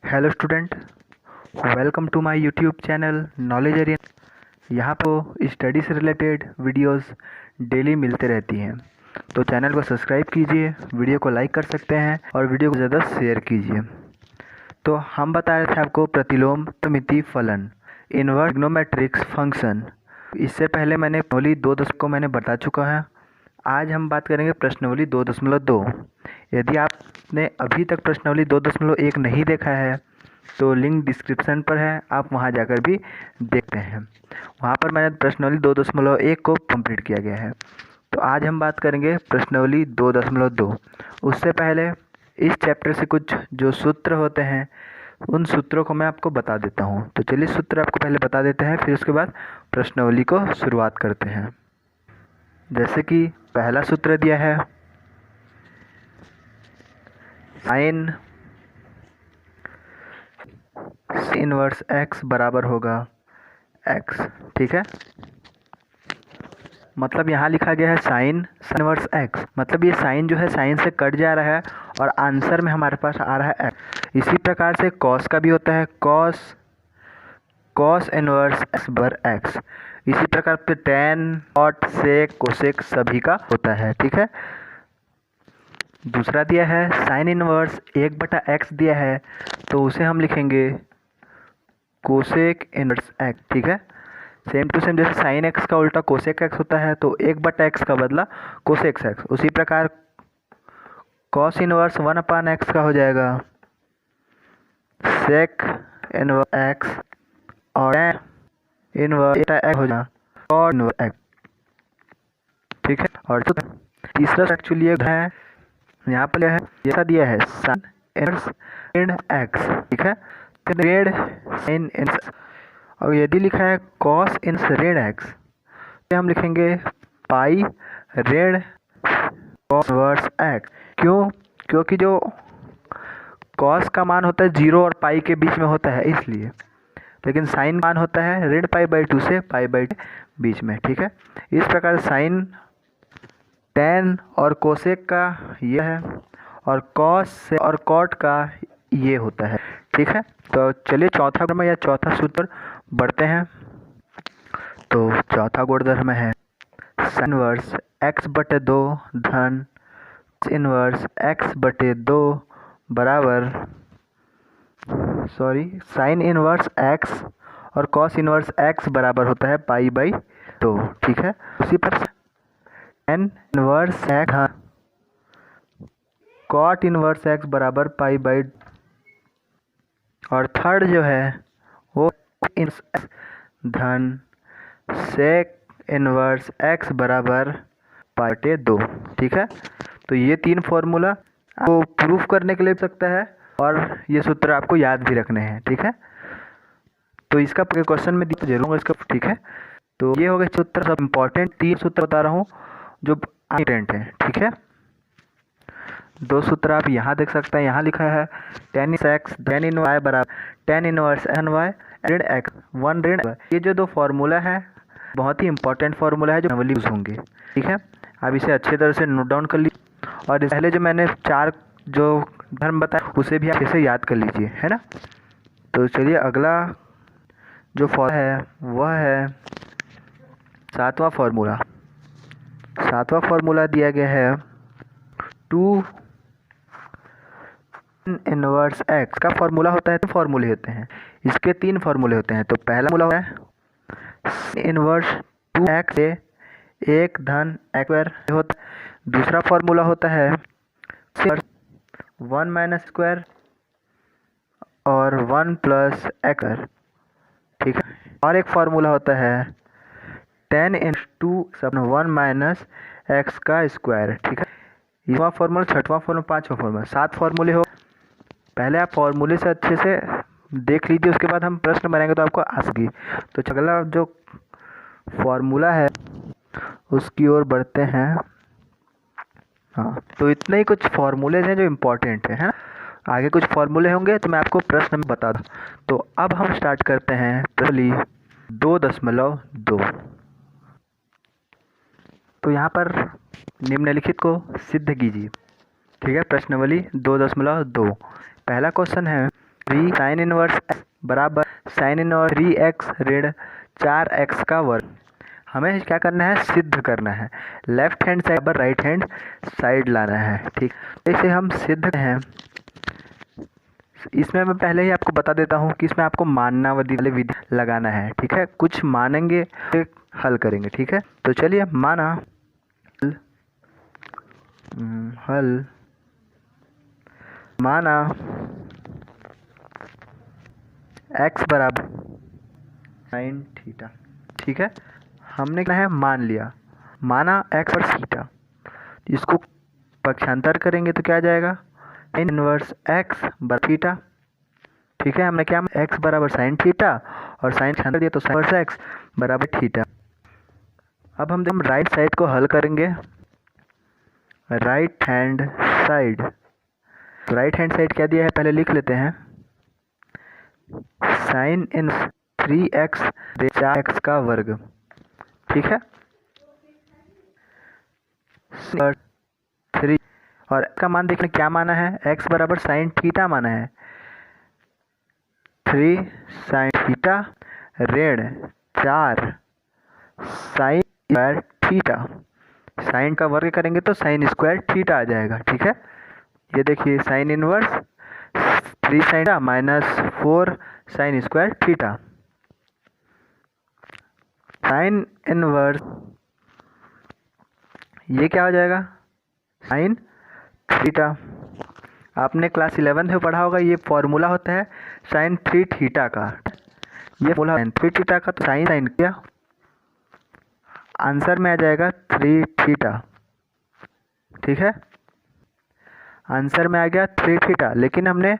Hello student, welcome to my YouTube channel knowledge area. यहाँ पर study से related videos daily मिलते रहती हैं, तो चैनल को सब्सक्राइब कीजिए, वीडियो को लाइक कर सकते हैं और वीडियो को ज़्यादा शेयर कीजिए। तो हम बता रहे थे आपको प्रतिलोम त्रिमितीय फलन, इनवर्स ट्रिग्नोमेट्रिक्स फंक्शन। इससे पहले मैंने प्रश्नावली 2 को मैंने बता चुका है। आज हम बात करेंगे प्रश्नावली 2.2। यदि आपने अभी तक प्रश्नावली 2.1 नहीं देखा है तो लिंक डिस्क्रिप्शन पर है, आप वहां जाकर भी देखते हैं। वहां पर मैंने प्रश्नावली 2.1 को कंप्लीट किया गया है। तो आज हम बात करेंगे प्रश्नावली 2.2। उससे पहले इस चैप्टर से कुछ जो सूत्र होते हैं उन सूत्रों को मैं आपको बता देता हूं। तो चलिए सूत्र आपको पहले बता देते हैं, फिर उसके बाद प्रश्नावली को शुरुआत करते हैं। जैसे कि पहला सूत्र दिया है, साइन इनवर्स एक्स बराबर होगा एक्स। ठीक है, मतलब यहाँ लिखा गया है साइन इनवर्स एक्स, मतलब ये साइन जो है साइन से कट जा रहा है और आंसर में हमारे पास आ रहा है एक्स। इसी प्रकार से कॉस का भी होता है, कॉस इनवर्स एक्स बर एक्स। इसी प्रकार पे टेन, कॉट, सेक, कोसेक सभी का होता है। ठीक है, दूसरा दिया है साइन इनवर्स 1/x दिया है, तो उसे हम लिखेंगे कोसेक इनवर्स एक्स। ठीक है, सेम टू सेम जैसे साइन एक्स का उल्टा कोसेक एक्स होता है, तो 1/x का बदला कोसेक एक्स। उसी प्रकार कॉस इनवर्स 1/x का हो जाएगा सेक इनवर्स एक्स, और इनवर्स एक्स हो जाएगा कॉट इनवर्स एक्स। ठीक है, और तीसरा एक्चुअली है, यहाँ पर क्या है, जैसा दिया है साइन इनवर्स ऋण एक्स। ठीक है, ऋण साइन इनवर्स, और यदि लिखा है कॉस इनवर्स ऋण एक्स तो हम लिखेंगे पाई ऋण कॉस इनवर्स एक्स। क्यों? क्योंकि जो कॉस का मान होता है 0 और पाई के बीच में होता है इसलिए, लेकिन साइन मान होता है ऋण पाई/2 से पाई/2 बीच में। ठीक है, इस प्रकार साइन टेन और कोसेक का ये है और कॉस से और कॉट का ये होता है। ठीक है, तो चलिए चौथा गुणधर्म या चौथा सूत्र बढ़ते हैं। तो चौथा गुणधर्म है साइन इनवर्स x/2 धन इनवर्स x/2 बराबर साइन इनवर्स x और कॉस इनवर्स x बराबर होता है पाई/2। ठीक है, उसी पर टेन इनवर्स एक्स धन कॉट इनवर्स एक्स बराबर पाई/, और थर्ड जो है वो इनवर्स धन सेक इनवर्स एक्स बराबर पाई/2। ठीक है, तो ये 3 फॉर्मूला आपको प्रूफ करने के लिए भी सकता है और ये सूत्र आपको याद भी रखने हैं। ठीक है, तो इसका क्वेश्चन में जरूर इसका। ठीक है, तो ये हो गए सूत्र, सब इम्पोर्टेंट 3 सूत्र बता रहा हूँ जो इम्पोर्टेंट है। ठीक है, 2 सूत्र आप यहाँ देख सकते हैं, यहाँ लिखा है ten x ten in Y बराबर टेन इनवर्स एन वाई ऋण एक्स 1 ऋण। ये जो 2 फॉर्मूला है बहुत ही इंपॉर्टेंट फार्मूला है जो यूज होंगे। ठीक है, आप इसे अच्छे तरह से नोट डाउन कर लीजिए, और पहले जो मैंने 4 जो धर्म बताया उसे भी अच्छे से याद कर लीजिए, है ना। तो चलिए अगला जो फॉर्मूला है वह है 7वां फार्मूला। 7वां फार्मूला दिया गया है 2 इनवर्स एक्स का फार्मूला होता है, 3 फार्मूले होते हैं, इसके 3 फार्मूले होते हैं। तो पहला फार्मूला है इनवर्स 2x से 1 धन x स्क्वायर होता है। दूसरा फार्मूला होता है 1 माइनस स्क्वायर और 1 प्लस एक्स। ठीक है, और एक फार्मूला होता है 10 इन 2 1 माइनस एक्स का स्क्वायर। ठीक है, ये फार्मूला, 6वां फार्मूला, 5वां फार्मूला, 7 फार्मूले हो। पहले आप फार्मूले से अच्छे से देख लीजिए, उसके बाद हम प्रश्न बनाएंगे तो आपको आ सकेगी। तो अगला जो फार्मूला है उसकी ओर बढ़ते हैं। हाँ, तो इतने ही कुछ फार्मूले हैं जो इम्पोर्टेंट है ना। आगे कुछ फार्मूले होंगे तो मैं आपको प्रश्न में बता दूँ। तो अब हम स्टार्ट करते हैं प्रश्नावली 2.2। तो यहाँ पर निम्नलिखित को सिद्ध कीजिए। ठीक है, प्रश्नावली 2.2। पहला क्वेश्चन है 3 साइन इनवर्स एक्स बराबर साइन इनवर्स 3x ऋण 4x का वर्ग। हमें क्या करना है, सिद्ध करना है। लेफ्ट हैंड साइड पर राइट हैंड साइड लाना है। ठीक, इसे हम सिद्ध हैं। इसमें मैं पहले ही आपको बता देता हूँ कि इसमें आपको मानना वाली विधि लगाना है। ठीक है, कुछ मानेंगे हल करेंगे। ठीक है, तो चलिए माना हल माना x बराबर साइन थीटा। ठीक है, हमने क्या है मान लिया, माना x और थीटा। इसको पक्षांतर करेंगे तो क्या आ जाएगा, साइन इनवर्स x बराबर थीटा। ठीक है, हमने क्या x बराबर साइन थीटा और साइन पक्षांतर दिया तो साइन इनवर्स x बराबर थीटा। अब हम राइट साइड को हल करेंगे। Right hand side, right hand side क्या दिया है पहले लिख लेते हैं। साइन इन 3x 4x का वर्ग। ठीक है, 3 और का मान देखने क्या माना है, x बराबर साइन थीटा माना है। 3 साइन थीटा ऋण 4 साइन स्क्वायर थीटा। साइन का वर्ग करेंगे तो साइन स्क्वायर थीटा आ जाएगा। ठीक है, ये देखिए sine inverse 3 sine minus 4 sine square theta. Sine inverse ये क्या हो जाएगा, साइन थीटा। आपने क्लास 11 में पढ़ा होगा, ये फॉर्मूला होता है साइन 3 थीटा का। ये फॉर्मूला साइन 3 थीटा का, तो साइन साइन क्या आंसर में आ जाएगा 3 थीटा। ठीक है, आंसर में आ गया 3 थीटा। लेकिन हमने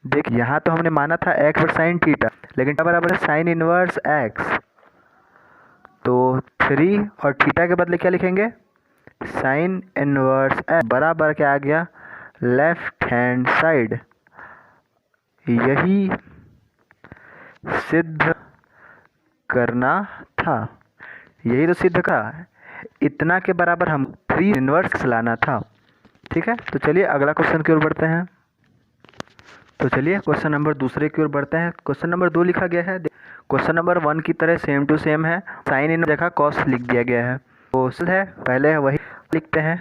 देख यहाँ तो हमने माना था x और साइन थीटा, लेकिन क्या बराबर है साइन इनवर्स x। तो 3 और थीटा के बदले क्या लिखेंगे, साइन इनवर्स x बराबर क्या आ गया, लेफ्ट हैंड साइड। यही सिद्ध करना था, यही तो सिद्ध का इतना के बराबर हम 3 इनवर्स लाना था। ठीक है, तो चलिए अगला क्वेश्चन की ओर बढ़ते हैं। तो चलिए क्वेश्चन नंबर दूसरे की ओर बढ़ते हैं। क्वेश्चन नंबर 2 लिखा गया है, क्वेश्चन नंबर 1 की तरह सेम टू सेम है। साइन इन जगह कॉस लिख दिया गया है, तो है पहले वही लिखते हैं।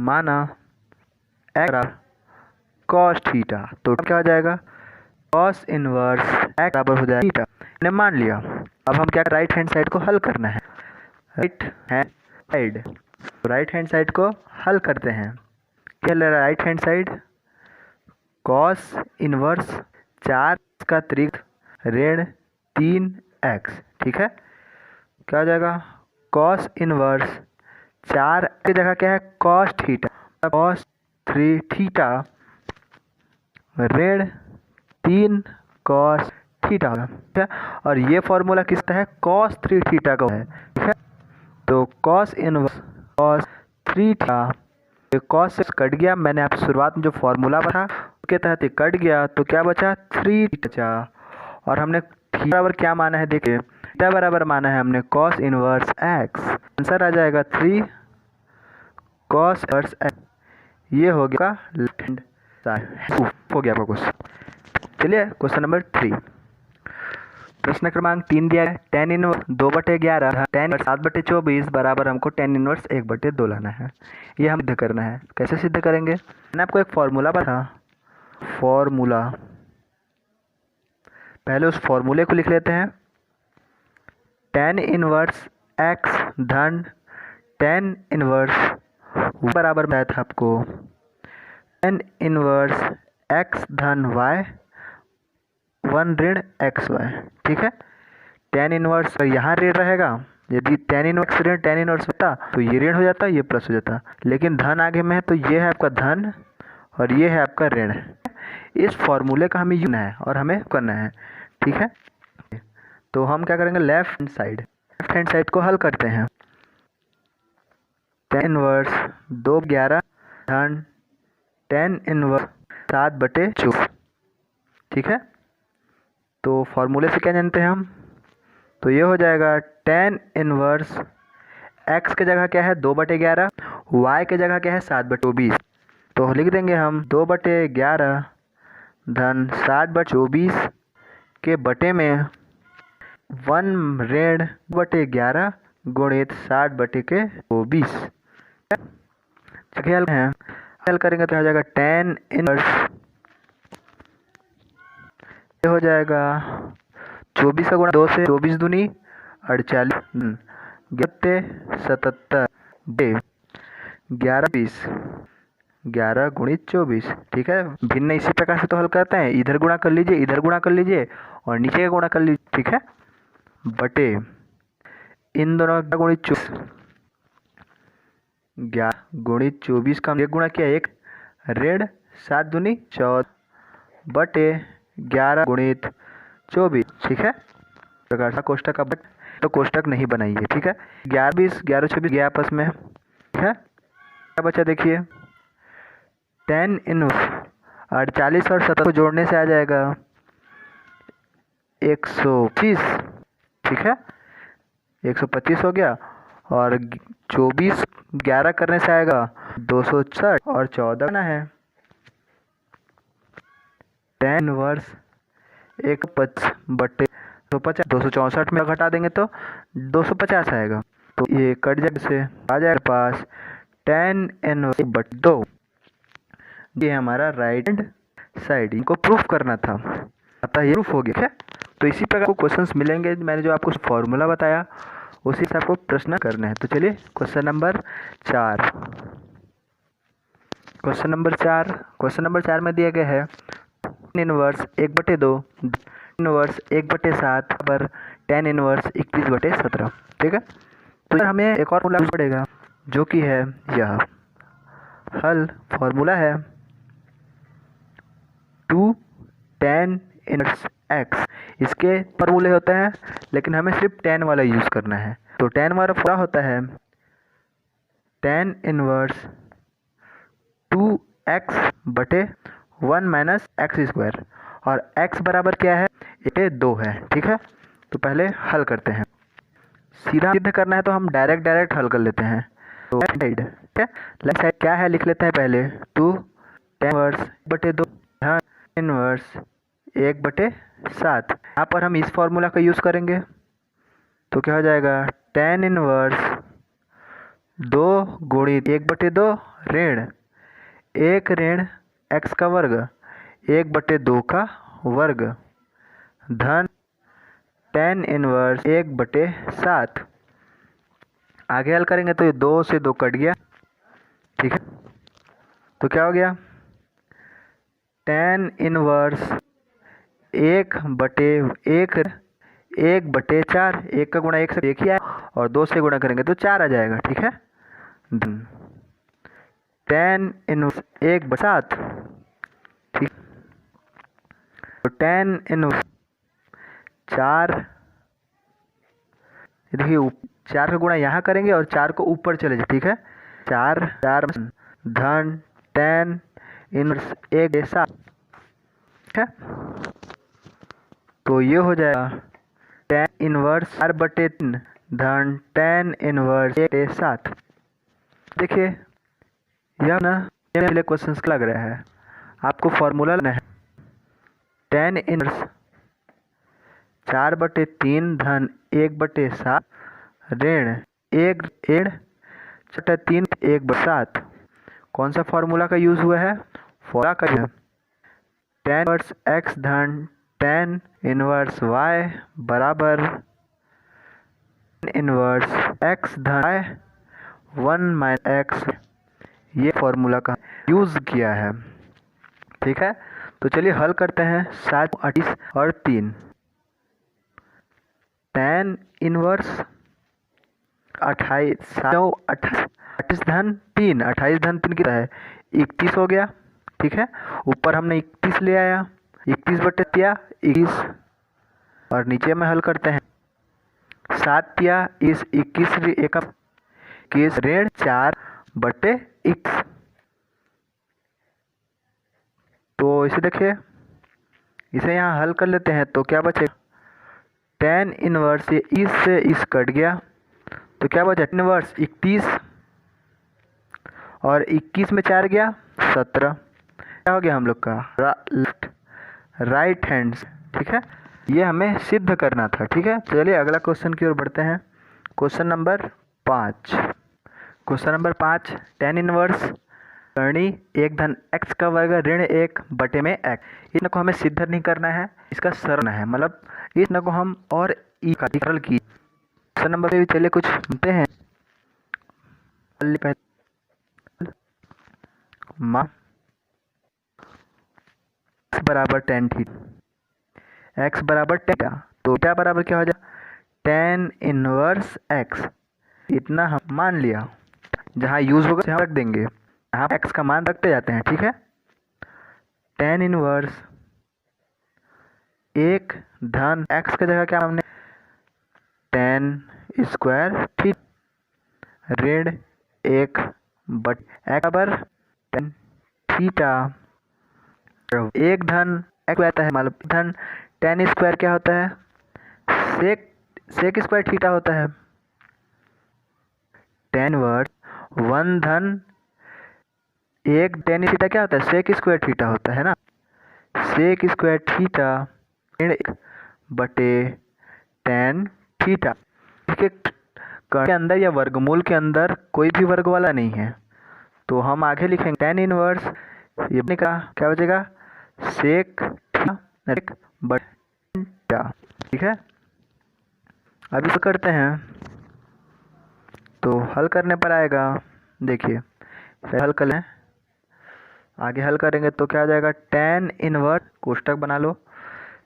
माना x कॉस थीटा, तो क्या हो जाएगा, कॉस इनवर्स x बराबर हो जाएगा थीटा। मैंने मान लिया। अब हम क्या, राइट हैंड साइड को हल करना है। Right hand side, right hand side को हल करते हैं। क्या ले रहा है right hand side, cos inverse 4 का अतिरिक्त ऋण 3x। ठीक है, क्या हो जाएगा, कॉस इनवर्स 4 की जगह क्या है कॉस थीटा, कॉस 3 थीटा ऋण 3 कॉस थीटा होगा। ठीक है, और ये फॉर्मूला किसका है, कॉस 3 थीटा का है। ठीक है, तो cos inverse cos 3 theta, cos से कट गया, मैंने आप शुरुआत में जो फॉर्मूला था उसके तहत ही कट गया, तो क्या बचा 3 बचा। और हमने थीटा बराबर क्या माना है, देखिए थीटा बराबर माना है हमने कॉस इनवर्स x। आंसर आ जाएगा 3 कॉस इनवर्स x। ये हो गया लेफ्ट हैंड साइड, हो गया आपका क्वेश्चन। चलिए क्वेश्चन नंबर 3, प्रश्न क्रमांक 3 दिया है, tan इनवर्स 2/11 tan 7/24 बराबर हमको tan इनवर्स 1/2 लाना है। ये हम सिद्ध करना है। कैसे सिद्ध करेंगे, मैंने आपको एक फॉर्मूला बताया, फॉर्मूला पहले उस फॉर्मूले को लिख लेते हैं। tan इनवर्स x धन tan इनवर्स बराबर बताया था आपको tan इनवर्स x धन y 1 ऋण xy। ठीक है, tan इनवर्स यहाँ ऋण रहेगा, यदि tan इनवर्स ऋण tan इनवर्स होता तो ये ऋण हो जाता, ये प्लस हो जाता, लेकिन धन आगे में है तो ये है आपका धन और ये है आपका ऋण। इस फॉर्मूले का हमें यूज करना है और हमें करना है। ठीक है, तो हम क्या करेंगे, लेफ्ट हैंड साइड को हल करते हैं। tan इनवर्स 2/11 धन tan इनवर्स 7/24। ठीक है, तो फॉर्मूले से क्या जानते हैं हम, तो ये हो जाएगा tan इनवर्स x के जगह क्या है 2/11, y के जगह क्या है 7/24। तो लिख देंगे हम 2/11 धन 60/24 के बटे में 1 ऋण 2/11 गुणित 60/24। हल है, हल करेंगे तो हो जाएगा tan इनवर्स, ये हो जाएगा 24 का गुणा 2 से 24 दूनी 48 77 11 गुणित 24। ठीक है, भिन्न इसी प्रकार से तो हल करते हैं, इधर गुणा कर लीजिए, इधर गुणा कर लीजिए और नीचे का गुणा कर लीजिए। ठीक है, बटे इन दोनों का गुणित 24, 11 गुणित 24 का एक गुणा किया 1 ऋण 7 दूनी 14 बटे 11 गुणित 24। ठीक है, प्रकार से कोष्टक का बट तो कोष्टक नहीं बनाइए। ठीक है, 11 20 11 24 गया आपस में। ठीक है, क्या बचा देखिए, tan इनवर्स 48 और 70 को जोड़ने से आ जाएगा 125। ठीक है, 125 हो गया और 24 11 करने से आएगा 260 और 14 ना है। tan इनवर्स 150 बटे 250, 264 में घटा देंगे तो 250 आएगा, तो ये कट जाए से आ जाएगा पास tan इनवर्स 1/2। ये हमारा राइट हैंड साइड, इनको प्रूफ करना था, अतः ये प्रूफ हो गया है। तो इसी प्रकार को क्वेश्चंस मिलेंगे, मैंने जो आपको फॉर्मूला बताया उसी से आपको प्रश्न करना है। तो चलिए क्वेश्चन नंबर 4। क्वेश्चन नंबर 4 में दिया गया है इनवर्स 1/2 इनवर्स 1/7 पर tan इनवर्स 21/17। ठीक है, तो हमें एक और फॉर्मूला पड़ेगा जो कि है यह हल फॉर्मूला है 2 tan इनवर्स x। इसके फॉर्मूले होते हैं लेकिन हमें सिर्फ tan वाला यूज़ करना है। तो tan वाला फॉर्मूला होता है tan इनवर्स 2x/1 - x² और x बराबर क्या है, ये 2 है। ठीक है, तो पहले हल करते हैं। सीधा सिद्ध करना है तो हम डायरेक्ट हल कर लेते हैं। तो लेफ्ट साइड, ठीक है, लेफ्ट साइड क्या है लिख लेते हैं पहले 2 tan इनवर्स 1/2 tan इनवर्स 1/7। यहाँ पर हम इस फॉर्मूला का यूज़ करेंगे तो क्या हो जाएगा tan इनवर्स 2 गुणित 1/2 ऋण 1 ऋण x का वर्ग 1/2 का वर्ग धन tan इनवर्स 1/7। आगे हल करेंगे तो ये 2 से 2 कट गया। ठीक है, तो क्या हो गया tan इनवर्स 1/4 1 का गुणा 1 से 1 ही आया और 2 से गुणा करेंगे तो 4 आ जाएगा। ठीक है, tan इनवर्स 1/7। ठीक, तो tan इनवर्स 4, देखिए 4 का गुणा यहाँ करेंगे और 4 को ऊपर चले जाए। ठीक है, 4 धन tan इनवर्स 1/7। ठीक है, तो ये हो जाएगा tan इनवर्स 4/3 धन tan इनवर्स 1/7। देखिए यह ना पहले क्वेश्चन लग रहा है, आपको फॉर्मूला लेना है tan इनवर्स 4/3 धन 1/7 ऋण 1/3 1/7। कौन सा फॉर्मूला का यूज़ हुआ है, फॉर्मूला का tan इनवर्स x धन tan इनवर्स y बराबर इनवर्स x धन y 1 - x, ये फॉर्मूला का यूज़ किया है। ठीक है, तो चलिए हल करते हैं। 7 28 और 3 tan इनवर्स 28 28 धन 3 28 धन 3 कितना है 31 हो गया। ठीक है, ऊपर हमने 31 ले आया, 21/21 और नीचे में हल करते हैं 7 इस 21 ऋण 4/21। तो इसे देखिए, इसे यहाँ हल कर लेते हैं तो क्या बचेगा tan इनवर्स ये इस से इस कट गया तो क्या बचा इनवर्स 31 और 21 में 4 गया 17। क्या हो गया हम लोग का लेफ्ट राइट हैंड। ठीक है, ये हमें सिद्ध करना था। ठीक है, चलिए अगला क्वेश्चन की ओर बढ़ते हैं। Question number 5। Question number 5, tan inverse करनी 1 धन x का वर्ग ऋण 1 बटे में x। इसको हमें सिद्ध नहीं करना है, इसका सरल है, मतलब इसको हम और सरल की। क्वेश्चन नंबर से भी चलिए कुछ सुनते हैं। x बराबर tan थीटा, x बराबर थीटा, तो थीटा बराबर क्या हो जाए tan इनवर्स x। इतना हम मान लिया, जहाँ यूज होगा यहाँ रख देंगे, यहाँ x का मान रखते जाते हैं। ठीक है, tan इनवर्स 1 धन x की जगह क्या हमने tan स्क्वायर थीटा ऋण 1 बट x बराबर tan थीटा। 1 धन x रहता है, मतलब धन tan स्क्वायर क्या होता है सेक स्क्वायर थीटा होता है। tan वर्स 1 धन 1 tan थीटा क्या होता है सेक स्क्वायर थीटा होता है ना, सेक स्क्वायर थीटा ऋण 1 बटे tan थीटा। इसके के अंदर या वर्गमूल के अंदर कोई भी वर्ग वाला नहीं है, तो हम आगे लिखेंगे tan इनवर्स ये क्या बचेगा सेक थीटा बटे थीटा। ठीक है, अब इसको करते हैं तो हल करने पर आएगा। देखिए हल कर लें, आगे हल करेंगे तो क्या आ जाएगा tan इनवर्स कोष्टक बना लो।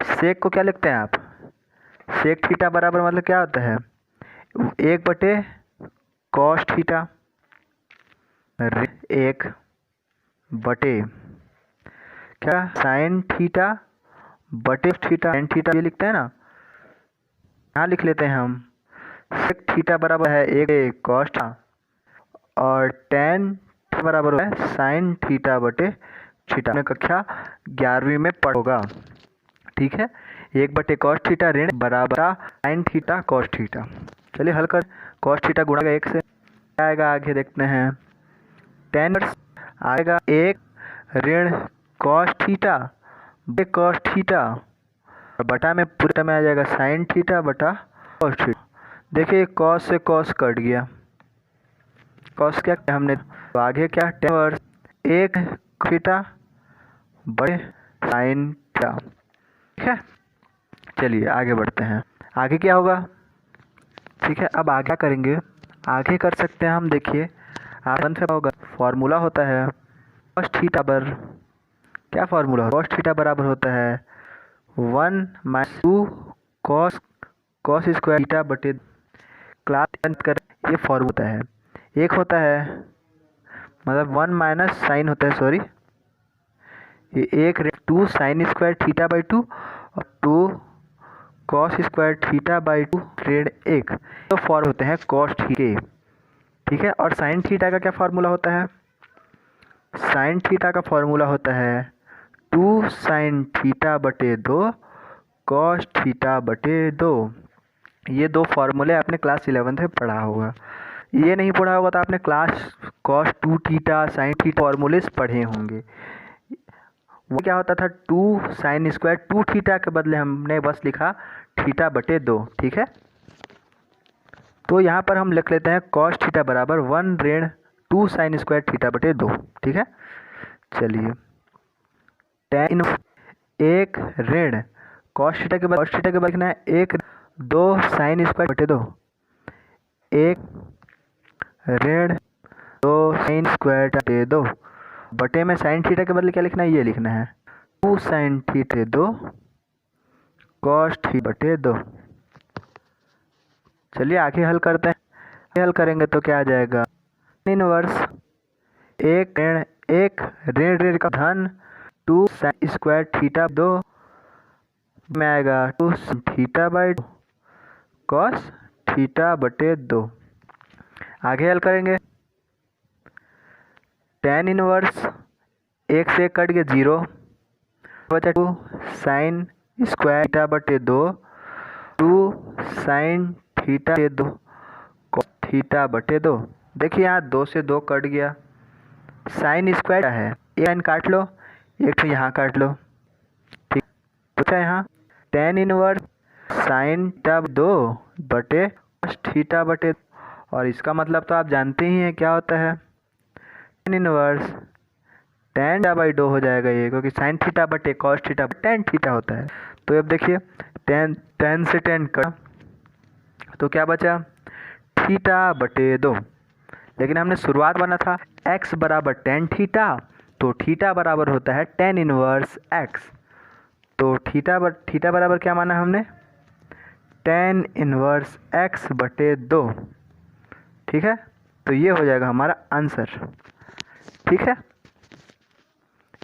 सेक को क्या लिखते हैं आप सेक थीटा बराबर मतलब क्या होता है 1 बटे कॉस थीटा 1 बटे क्या साइन थीटा बटे थीटा tan थीटा ये लिखते हैं ना, यहाँ लिख लेते हैं हम सेक थीटा बराबर है 1 कॉस थीटा और tan बराबर है साइन थीटा बटे थीटा। हमने कक्षा 11वीं में पढ़ा होगा। ठीक है, 1 बटे कॉस थीटा ऋण बराबर साइन थीटा कॉस थीटा। चलिए हल कर, कॉस थीटा गुणा 1 से क्या आएगा आगे देखते हैं। tan आएगा 1 ऋण कॉस थीटा बटे कॉस थीटा और बटा में पूरे में आ जाएगा साइन थीटा बटा कॉस थीटा। देखिए कॉस से कॉस कट गया, कॉस क्या हमने तो आगे क्या tan वर्स 1 थीटा बटे साइन थीटा। ठीक है, चलिए आगे बढ़ते हैं, आगे क्या होगा। ठीक है, अब आगे करेंगे, आगे कर सकते हैं हम। देखिए आसान से होगा, फॉर्मूला होता है कॉस थीटा पर क्या फॉर्मूला कॉस थीटा बराबर होता है 1 - 2 कॉस स्क्वायर थीटा बटे क्लास कर ये फॉर्मूला होता है। एक होता है मतलब 1 माइनस साइन होता है, सॉरी ये 1 2 साइन स्क्वायर थीटा बाई 2 और 2 कॉस स्क्वायर थीटा बाई 2 ऋण 1, तो फॉर्म होते हैं कॉस थीटा। ठीक है, और साइन थीटा का क्या फार्मूला होता है साइन थीटा का फॉर्मूला होता है 2 साइन थीटा बटे 2 कॉस थीटा बटे 2। ये दो फार्मूले आपने क्लास 11th में पढ़ा होगा, ये नहीं पढ़ा होगा तो आपने class cos 2 theta sine theta फॉर्मूले पढ़े होंगे। वो क्या होता था 2 साइन स्क्वायर 2 थीटा के बदले हमने बस लिखा थीटा बटे 2। ठीक है, तो यहाँ पर हम लिख लेते हैं कॉस थीटा बराबर 1 ऋण 2 साइन स्क्वायर थीटा बटे 2। ठीक है, चलिए tan 1 ऋण कॉस थीटा के बाद लिखना है 1 2 साइन स्क्वायर बटे 2 1 ऋण 2 साइन स्क्वायर बटे 2 बटे में साइन थीटा के बदले क्या लिखना है ये लिखना है 2 साइन थीटा 2 कॉस थीटा बटे 2। चलिए आगे हल करते हैं, हल करेंगे तो क्या आ जाएगा इनवर्स 1 ऋण का धन 2 साइन स्क्वायर थीटा 2 में आएगा 2 थीटा बाई 2 कॉस थीटा बटे 2। आगे हल करेंगे tan इनवर्स 1 से कट के 0 बचा 2 साइन स्क्वायर थीटा बटे 2 2 साइन थीटा बटे 2 कॉस थीटा बटे 2। देखिए यहाँ 2 से 2 कट गया, साइन स्क्वायर है, एक साइन काट लो, एक तो यहाँ काट लो, ठीक। तो यहाँ टेन इनवर्स साइन थीटा 2 बटे थीटा बटे, और इसका मतलब तो आप जानते ही हैं क्या होता है, tan inverse tan theta by 2 हो जाएगा ये, क्योंकि साइन थीटा बटे कॉस थीटा टेन थीटा होता है। तो अब देखिए टेन टेन से टेन कटा तो क्या बचा, थीटा बटे 2। लेकिन हमने शुरुआत बना था x बराबर टेन थीटा, तो थीटा बराबर होता है टेन इनवर्स x। तो थीटा बराबर क्या माना हमने, टेन इनवर्स x बटे 2, ठीक है। तो ये हो जाएगा हमारा आंसर, ठीक है।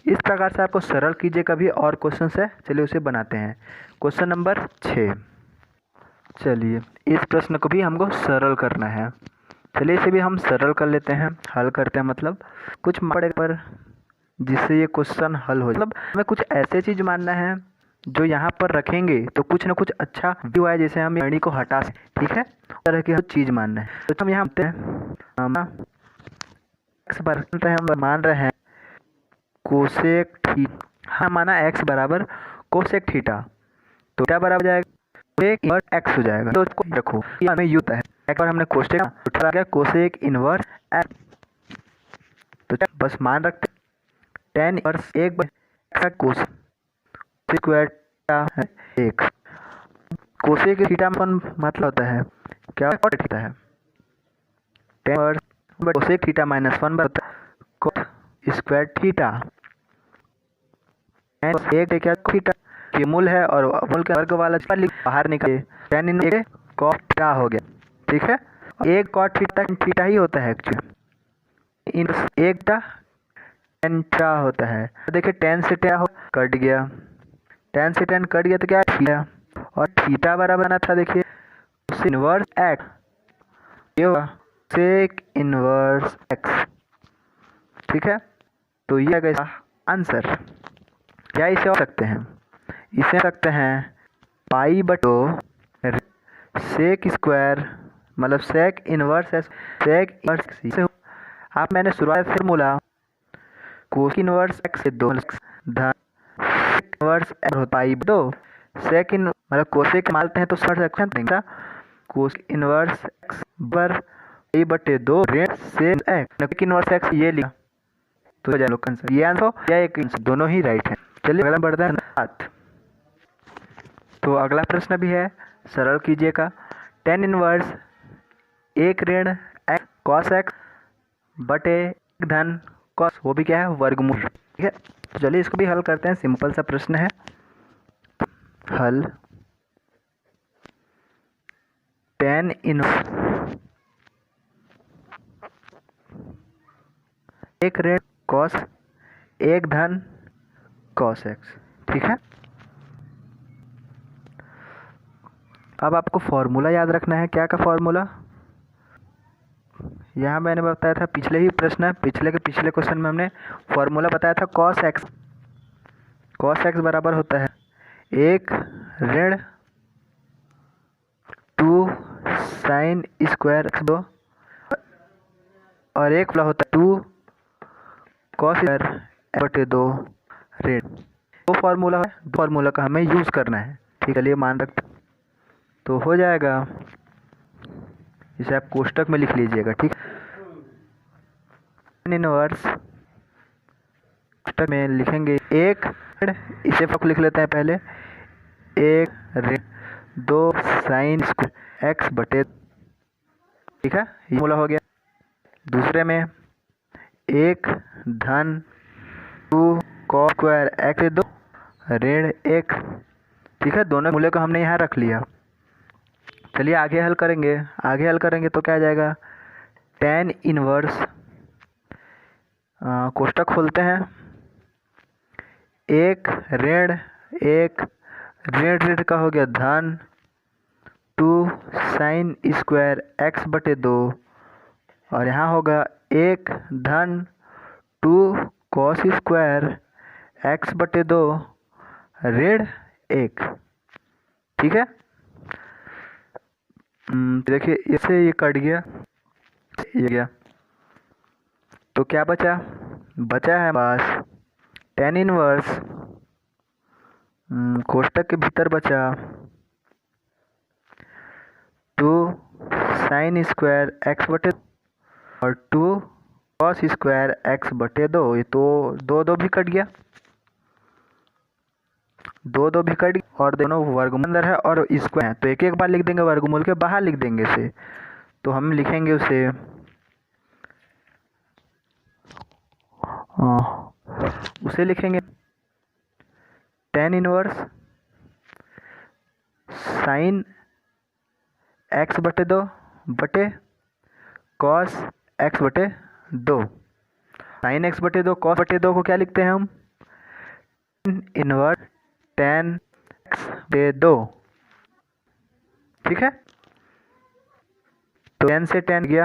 इस प्रकार से आपको सरल कीजिए। कभी और क्वेश्चन है, चलिए उसे बनाते हैं। Question number 6। चलिए इस प्रश्न को भी हमको सरल करना है, चलिए इसे भी हम सरल कर लेते हैं, हल करते हैं, मतलब कुछ पड़े पर जिससे ये क्वेश्चन हल हो, मतलब हमें कुछ ऐसे चीज़ मानना है जो यहाँ पर रखेंगे तो कुछ ना कुछ अच्छा व्यू आए, जैसे हम गणित को हटा सकें, ठीक है। उस तरह की चीज़ मानना है। तो हम यहाँ हम मान रहे हैं कोसेक थीटा, हाँ माना x बराबर कोसेक थीटा, तो क्या बराबर जाएगा कोसेक इनवर्स x हो जाएगा। तो इसको रखो, ये हमें यूँ है एक बार हमने कोसेक उठा गया कोसेक इनवर्स x, तो बस मान रखते टेन इनवर्स एक बार कोस स्क्वायर है एक, कोसेक थीटा में मतलब होता है क्या, कॉट थीटा है, tan inverse cosec theta minus 1 बराबर कॉट स्क्वायर थीटा, एक क्या थीटा की मूल है और मूल के वर्ग वाला बाहर निकले, टेन इन एक कॉट थीटा हो गया, ठीक है। एक कॉट थीटा ही होता है एक्चुअली, इन एक टेन थीटा होता है। देखिए टेन से टेन कट गया, टेन से टेन कट गया तो क्या थीटा, और थीटा बराबर बना था देखिए इनवर्स एक्स, ये हुआ सेक इनवर्स एक्स, ठीक है। तो ये कैसा आंसर, क्या इसे हो सकते हैं, इसे सकते हैं पाई बटो सेक स्क्वायर, मतलब सेक इनवर्स सेक इनवर्स। आप मैंने शुरुआत से फॉर्मूला कोस इनवर्स एक्स से 2 धन इनवर्स पाई बटो सेक इन, मतलब कोसेक मानते हैं तो सर सेक्शन देंगे कोस इनवर्स एक्स पर पाई बटे 2 ऋण से एक्स इनवर्स एक्स ये लिखा, तो ये आंसर या एक दोनों ही राइट है। चलिए अगला बढ़ता है 7। तो अगला प्रश्न भी है, सरल कीजिएगा। टेन इनवर्स एक ऋण एक्स कॉस एक्स बटे एक धन कॉस, वो भी क्या है वर्गमूल, ठीक है। तो चलिए इसको भी हल करते हैं, सिंपल सा प्रश्न है। हल टेन इनवर्स एक ऋण कॉस एक धन कॉस एक्स, ठीक है। अब आपको फॉर्मूला याद रखना है, क्या का फॉर्मूला, यहाँ मैंने बताया था पिछले ही प्रश्न, पिछले क्वेश्चन में हमने फॉर्मूला बताया था कॉस एक्स बराबर होता है एक ऋण 2 साइन स्क्वायर एक्स 2, और एक वाला होता है 2 कॉस स्क्वायर बटे 2 ऋण। दो फॉर्मूला है, दो फॉर्मूला का हमें यूज़ करना है, ठीक है। चलिए मान रखते तो हो जाएगा, इसे आप कोष्टक में लिख लीजिएगा, ठीक है। इनवर्स कोष्टक में लिखेंगे एक, इसे लिख लेते हैं पहले, एक ऋण 2 साइन स्क्वायर एक्स बटे, ठीक है, ये फॉर्मूला हो गया। दूसरे में एक धन 2 कॉस स्क्वायर एक्स 2 ऋण 1, ठीक है। दोनों मूल्य को हमने यहाँ रख लिया। चलिए आगे हल करेंगे तो क्या आ जाएगा, टेन इनवर्स कोष्टक खोलते हैं, एक ऋण ऋण का हो गया धन 2 साइन स्क्वायर एक्स बटे 2, और यहाँ होगा एक धन 2 कॉस स्क्वायर एक्स बटे 2 ऋण 1, ठीक है। देखिए इसे ये कट गया, ये गया, तो क्या बचा बचा है पास टेन इनवर्स कोष्टक के भीतर बचा 2 sin² x/, और 2 cos² x/2। ये तो दो दो भी कट गया, दो दो भी कट गया, और दोनों वर्गमूल अंदर है और स्क्वायर है, तो एक एक बार लिख देंगे, वर्गमूल के बाहर लिख देंगे इसे। तो हम लिखेंगे उसे लिखेंगे टेन इनवर्स sin×x/2 बटे cos×x/2। sin×x/2 cos/2 को क्या लिखते हैं हम, इनवर्स tan×x/2। ठीक है, तो tan से tan गया,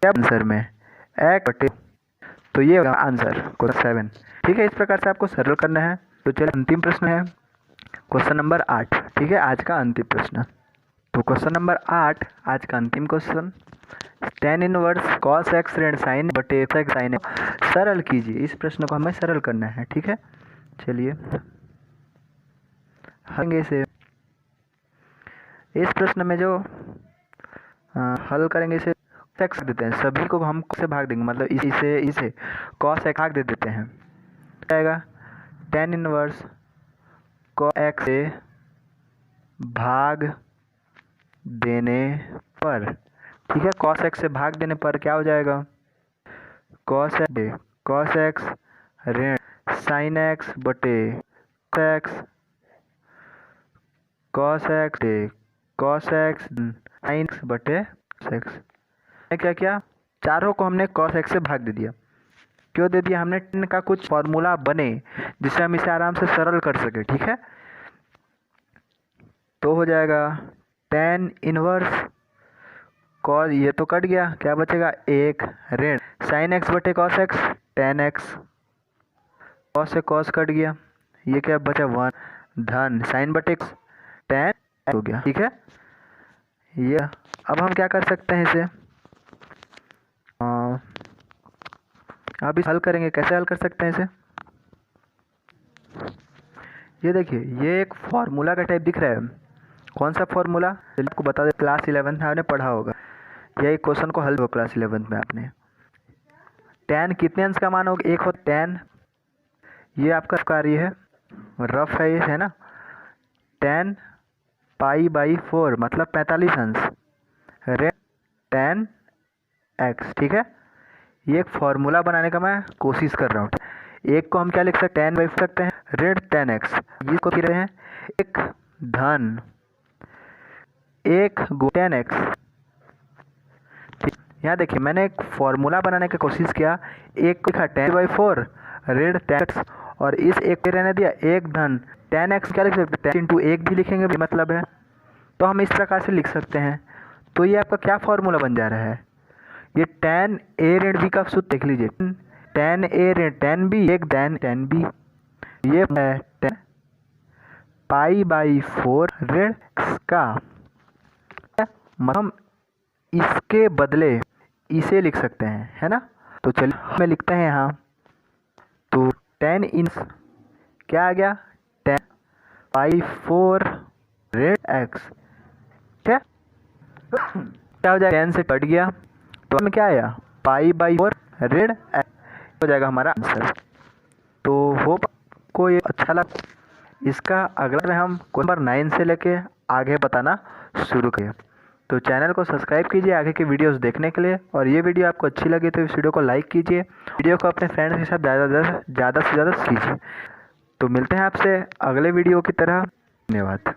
क्या आंसर में x बटे, तो ये होगा आंसर क्वेश्चन 7। ठीक है, इस प्रकार से आपको सरल करना है। तो चलिए अंतिम प्रश्न है क्वेश्चन नंबर 8। ठीक है, आज का अंतिम प्रश्न। तो क्वेश्चन नंबर 8 आज का अंतिम question, tan inverse cos x ऋण sin बटे x sin x सरल कीजिए। इस प्रश्न को हमें सरल करना है। ठीक है, चलिए हल इसे, इस प्रश्न में जो हल करेंगे इसे x देते हैं, सभी को हम से भाग देंगे, मतलब इसे cos x भाग दे देते हैं, आएगा tan इनवर्स cos x से भाग देने पर। ठीक है, cos x से भाग देने पर क्या हो जाएगा, cos x ऋण sin x बटे x cos x sin x बटे x। क्या किया, चारों को हमने cos x से भाग दे दिया। क्यों दे दिया, हमने tan का कुछ फॉर्मूला बने जिससे हम इसे आराम से सरल कर सके। ठीक है, तो हो जाएगा tan इनवर्स cos, ये तो कट गया, क्या बचेगा एक ऋण sin x बटे cos x tan x, cos से cos कट गया, ये क्या बचा 1 धन sin बटे x tan x हो गया। ठीक है, ये अब हम क्या कर सकते हैं इसे, अब इस हल करेंगे। कैसे हल कर सकते हैं इसे, ये देखिए ये एक फॉर्मूला का टाइप दिख रहा है। कौन सा फॉर्मूला, आपको बता दें, क्लास 11 में आपने पढ़ा होगा। यही क्वेश्चन को हल हो क्लास 11 में आपने। tan कितने अंश का मान होगा, एक हो tan, ये आपका कार्य है, रफ है ये, है ना, tan π/4 मतलब 45 अंश ऋण tan x। ठीक है, ये एक फॉर्मूला बनाने का मैं कोशिश कर रहा हूँ। एक को हम क्या लिख सकते हैं, tan सकते हैं ऋण tan x, इसको लिख रहे हैं एक धन एक tan x। यहाँ देखिए मैंने एक फॉर्मूला बनाने की कोशिश किया, एक को लिखा tan/4 ऋण tan x और इस एक पे रहने दिया एक धन tan x। क्या लिख सकते हैं, tan इंटू एक भी लिखेंगे भी मतलब है, तो हम इस प्रकार से लिख सकते हैं। तो ये आपका क्या फॉर्मूला बन जा रहा है, ये tan a ऋण b का सूत्र देख लीजिए, tan a ऋण tan b एक tan b, ये है tan π/4 ऋण x का, हम इसके बदले इसे लिख सकते हैं, है ना। तो चलिए हमें लिखते हैं यहाँ, तो tan इनवर्स क्या आ गया, tan π/4 ऋण x। ठीक है, क्या हो जाएगा, tan से कट गया तो हमें क्या आया π/4 ऋण x हो जाएगा हमारा आंसर। तो होप को ये अच्छा लगा। इसका अगला में हम क्वेश्चन नंबर 9 से लेके आगे बताना शुरू करें। तो चैनल को सब्सक्राइब कीजिए आगे के वीडियोस देखने के लिए, और ये वीडियो आपको अच्छी लगी तो इस वीडियो को लाइक कीजिए, वीडियो को अपने फ्रेंड्स के साथ ज़्यादा से ज़्यादा कीजिए। तो मिलते हैं आपसे अगले वीडियो की तरह, धन्यवाद।